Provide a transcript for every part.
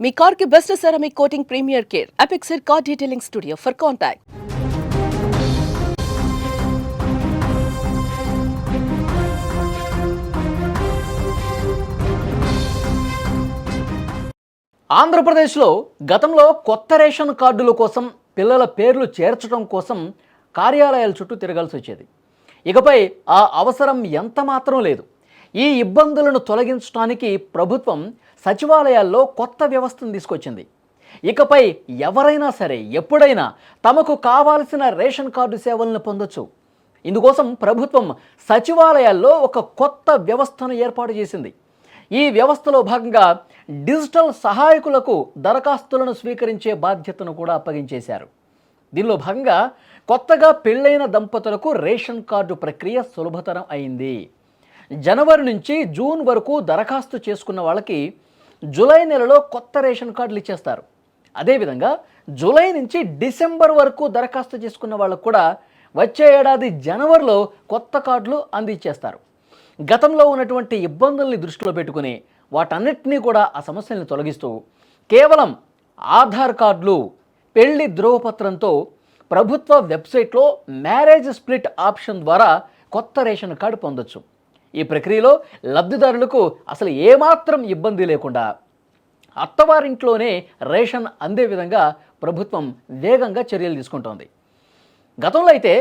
మీ car కి best ceramic coating premier care apexer car detailing studio for contact. ఆంధ్రప్రదేశ్లో గతంలో కొత్త రేషన్ కార్డుల కోసం పిల్లల పేర్లు చేర్చడం కోసం కార్యాలయాల చుట్టూ తిరగాల్సి వచ్చేది. ఇకపై ఆ అవసరం ఎంత మాత్రం లేదు. ఈ ఇబ్బందులను తొలగించడానికి ప్రభుత్వం సచివాలయాల్లో కొత్త వ్యవస్థను తీసుకొచ్చింది. ఇకపై ఎవరైనా సరే ఎప్పుడైనా తమకు కావాల్సిన రేషన్ కార్డు సేవలను పొందొచ్చు. ఇందుకోసం ప్రభుత్వం సచివాలయాల్లో ఒక కొత్త వ్యవస్థను ఏర్పాటు చేసింది. ఈ వ్యవస్థలో భాగంగా డిజిటల్ సహాయకులకు దరఖాస్తులను స్వీకరించే బాధ్యతను కూడా అప్పగించేశారు. దీనిలో భాగంగా కొత్తగా పెళ్ళైన దంపతులకు రేషన్ కార్డు ప్రక్రియ సులభతరం అయింది. జనవరి నుంచి జూన్ వరకు దరఖాస్తు చేసుకున్న వాళ్ళకి జూలై నెలలో కొత్త రేషన్ కార్డులు ఇచ్చేస్తారు. అదేవిధంగా జూలై నుంచి డిసెంబర్ వరకు దరఖాస్తు చేసుకున్న వాళ్ళకు కూడా వచ్చే ఏడాది జనవరిలో కొత్త కార్డులు అందించేస్తారు. గతంలో ఉన్నటువంటి ఇబ్బందుల్ని దృష్టిలో పెట్టుకుని వాటన్నిటినీ కూడా ఆ సమస్యల్ని తొలగిస్తూ కేవలం ఆధార్ కార్డులు, పెళ్లి ధ్రువపత్రంతో ప్రభుత్వ వెబ్సైట్లో మ్యారేజ్ స్ప్లిట్ ఆప్షన్ ద్వారా కొత్త రేషన్ కార్డు పొందొచ్చు. ఈ ప్రక్రియలో లబ్ధిదారులకు అసలు ఏమాత్రం ఇబ్బంది లేకుండా అత్తవారింట్లోనే రేషన్ అందే విధంగా ప్రభుత్వం వేగంగా చర్యలు తీసుకుంటోంది. గతంలో అయితే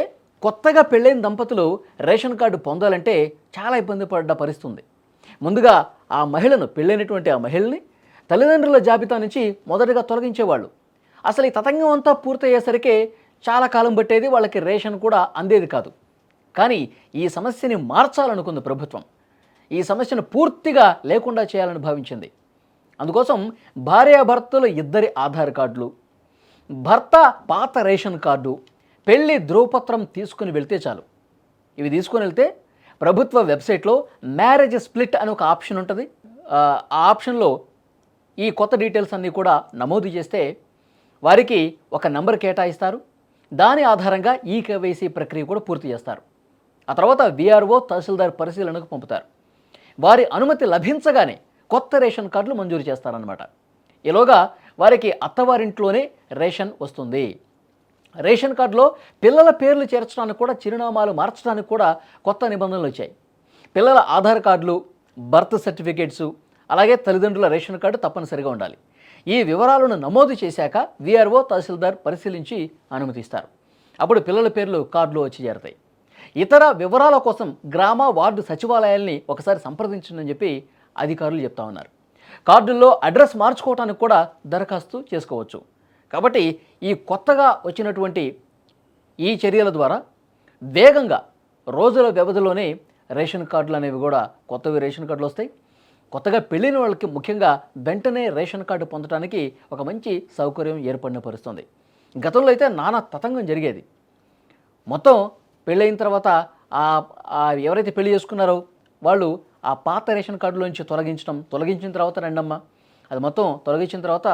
కొత్తగా పెళ్ళైన దంపతులు రేషన్ కార్డు పొందాలంటే చాలా ఇబ్బంది పడ్డ పరిస్థితి ఉంది. ముందుగా ఆ మహిళను, పెళ్ళైనటువంటి ఆ మహిళని తల్లిదండ్రుల జాబితా నుంచి మొదటగా తొలగించేవాళ్ళు. అసలు ఈ తతంగం అంతా పూర్తయ్యేసరికి చాలా కాలం పట్టేది, వాళ్ళకి రేషన్ కూడా అందేది కాదు. కానీ ఈ సమస్యని మార్చాలనుకుంది ప్రభుత్వం. ఈ సమస్యను పూర్తిగా లేకుండా చేయాలని భావించింది. అందుకోసం భార్యాభర్తలు ఇద్దరి ఆధార్ కార్డులు, భర్త పాత రేషన్ కార్డు, పెళ్లి ధ్రువపత్రం తీసుకుని వెళ్తే చాలు. ఇవి తీసుకుని వెళ్తే ప్రభుత్వ వెబ్సైట్లో మ్యారేజ్ స్ప్లిట్ అని ఒక ఆప్షన్ ఉంటుంది. ఆ ఆప్షన్లో ఈ కొత్త డీటెయిల్స్ అన్నీ కూడా నమోదు చేస్తే వారికి ఒక నంబర్ కేటాయిస్తారు. దాని ఆధారంగా ఈ కేవైసీ ప్రక్రియ కూడా పూర్తి చేస్తారు. ఆ తర్వాత విఆర్ఓ, తహసీల్దార్ పరిశీలనకు పంపుతారు. వారి అనుమతి లభించగానే కొత్త రేషన్ కార్డులు మంజూరు చేస్తారన్నమాట. ఈలోగా వారికి అత్తవారింట్లోనే రేషన్ వస్తుంది. రేషన్ కార్డులో పిల్లల పేర్లు చేర్చడానికి కూడా, చిరునామాలు మార్చడానికి కూడా కొత్త నిబంధనలు వచ్చాయి. పిల్లల ఆధార్ కార్డులు, బర్త్ సర్టిఫికేట్సు, అలాగే తల్లిదండ్రుల రేషన్ కార్డు తప్పనిసరిగా ఉండాలి. ఈ వివరాలను నమోదు చేశాక విఆర్ఓ, తహసీల్దార్ పరిశీలించి అనుమతిస్తారు. అప్పుడు పిల్లల పేర్లు కార్డులో వచ్చి చేరతాయి. ఇతర వివరాల కోసం గ్రామ, వార్డు సచివాలయాల్ని ఒకసారి సంప్రదించండి చెప్పి అధికారులు చెప్తా ఉన్నారు. కార్డుల్లో అడ్రస్ మార్చుకోవడానికి కూడా దరఖాస్తు చేసుకోవచ్చు. కాబట్టి ఈ కొత్తగా వచ్చినటువంటి ఈ చర్యల ద్వారా వేగంగా రోజుల వ్యవధిలోనే రేషన్ కార్డులు అనేవి కూడా కొత్తవి రేషన్ కార్డులు వస్తాయి. కొత్తగా పెళ్ళిన వాళ్ళకి ముఖ్యంగా వెంటనే రేషన్ కార్డు పొందడానికి ఒక మంచి సౌకర్యం ఏర్పడిన పరుస్తుంది. గతంలో అయితే నానా తతంగం జరిగేది. మొత్తం పెళ్ళైన తర్వాత ఎవరైతే పెళ్లి చేసుకున్నారో వాళ్ళు ఆ పాత రేషన్ కార్డులోంచి తొలగించిన తర్వాత రండమ్మా, అది మొత్తం తొలగించిన తర్వాత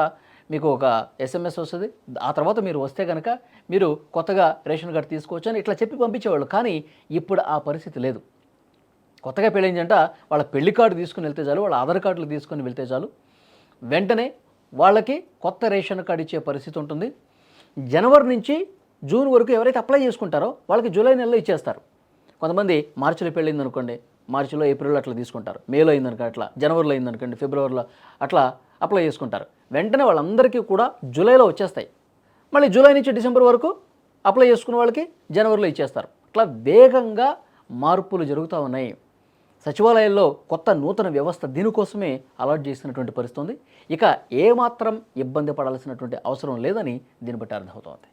మీకు ఒక SMS వస్తుంది. ఆ తర్వాత మీరు వస్తే కనుక మీరు కొత్తగా రేషన్ కార్డు తీసుకోవచ్చు అని ఇట్లా చెప్పి పంపించేవాళ్ళు. కానీ ఇప్పుడు ఆ పరిస్థితి లేదు. కొత్తగా పెళ్ళైందంట వాళ్ళ పెళ్లి కార్డు తీసుకుని వెళ్తే చాలు, వాళ్ళ ఆధార్ కార్డులు తీసుకుని వెళ్తే చాలు, వెంటనే వాళ్ళకి కొత్త రేషన్ కార్డు ఇచ్చే పరిస్థితి ఉంటుంది. జనవరి నుంచి జూన్ వరకు ఎవరైతే అప్లై చేసుకుంటారో వాళ్ళకి జూలై నెలలో ఇచ్చేస్తారు. కొంతమంది మార్చిలో పెళ్ళింది అనుకోండి, మార్చిలో, ఏప్రిల్లో అట్లా తీసుకుంటారు. మేలో అయిందనుకో అట్లా, జనవరిలో అయిందనుకోండి, ఫిబ్రవరిలో అట్లా అప్లై చేసుకుంటారు. వెంటనే వాళ్ళందరికీ కూడా జూలైలో వచ్చేస్తాయి. మళ్ళీ జూలై నుంచి డిసెంబర్ వరకు అప్లై చేసుకున్న వాళ్ళకి జనవరిలో ఇచ్చేస్తారు. అట్లా వేగంగా మార్పులు జరుగుతూ ఉన్నాయి. సచివాలయాల్లో కొత్త నూతన వ్యవస్థ దీనికోసమే అలాట్ చేసినటువంటి పరిస్థితి ఉంది. ఇక ఏమాత్రం ఇబ్బంది పడాల్సినటువంటి అవసరం లేదని దీన్ని బట్టి అర్థమవుతోంది.